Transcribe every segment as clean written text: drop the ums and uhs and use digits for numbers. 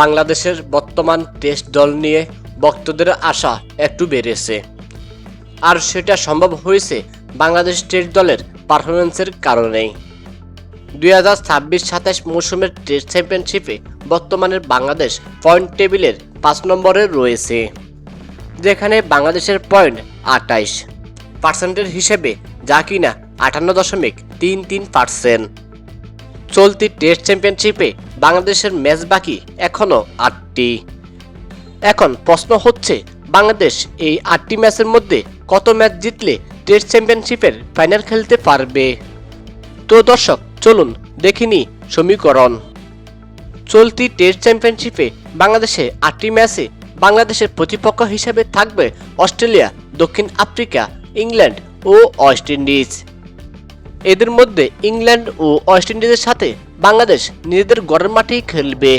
বাংলাদেশের বর্তমান টেস্ট দল নিয়ে ভক্তদের আশা একটু বেড়েছে, আর সেটা সম্ভব হয়েছে বাংলাদেশ টেস্ট দলের পারফরমেন্সের কারণেই। 2026-27 মৌসুমের টেস্ট চ্যাম্পিয়নশিপে বর্তমানে বাংলাদেশ পয়েন্ট টেবিলের 5 নম্বরে রয়েছে, যেখানে বাংলাদেশের পয়েন্ট 28% হিসেবে, যা কিনা 58.33%। চলতি টেস্ট চ্যাম্পিয়নশিপে বাংলাদেশের ম্যাচ বাকি এখনও 8টি। এখন প্রশ্ন হচ্ছে, বাংলাদেশ এই 8টি ম্যাচের মধ্যে কত ম্যাচ জিতলে টেস্ট চ্যাম্পিয়নশিপের ফাইনাল খেলতে পারবে? তো দর্শক, চলুন দেখিনি সমীকরণ। চলতি টেস্ট চ্যাম্পিয়নশিপে বাংলাদেশে 8টি ম্যাচে বাংলাদেশের প্রতিপক্ষ হিসেবে থাকবে অস্ট্রেলিয়া, দক্ষিণ আফ্রিকা, ইংল্যান্ড ও ওয়েস্ট ইন্ডিজ। এদের মধ্যে ইংল্যান্ড ও ওয়েস্ট ইন্ডিজের সাথে বাংলাদেশ নিজেদের ঘরের মাঠেই খেলবে,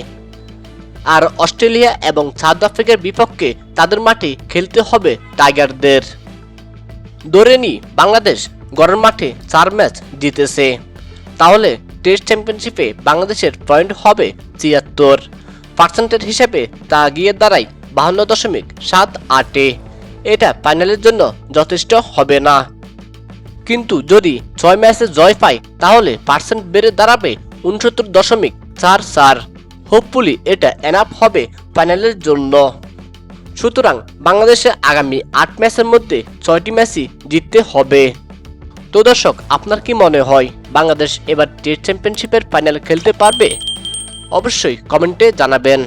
আর অস্ট্রেলিয়া এবং সাউথ আফ্রিকার বিপক্ষে তাদের মাঠে খেলতে হবে টাইগারদের। ধরে নি বাংলাদেশ ঘরের মাঠে 4 ম্যাচ জিতেছে, তাহলে টেস্ট চ্যাম্পিয়নশিপে বাংলাদেশের পয়েন্ট হবে 73% হিসেবে, তা গিয়ে দাঁড়ায় 52.78। এটা ফাইনালের জন্য যথেষ্ট হবে না, কিন্তু যদি 6 ম্যাচে জয় পায় তাহলে পার্সেন্ট বেড়ে দাঁড়াবে 69.44। হোপফুলি এটা এনাফ হবে ফাইনালের জন্য। সুতরাং বাংলাদেশের আগামী 8 ম্যাচের মধ্যে 6টি ম্যাচই জিততে হবে। তো দর্শক, আপনার কি মনে হয় বাংলাদেশ এবার টেস্ট চ্যাম্পিয়নশিপের ফাইনাল খেলতে পারবে? অবশ্যই কমেন্টে জানাবেন।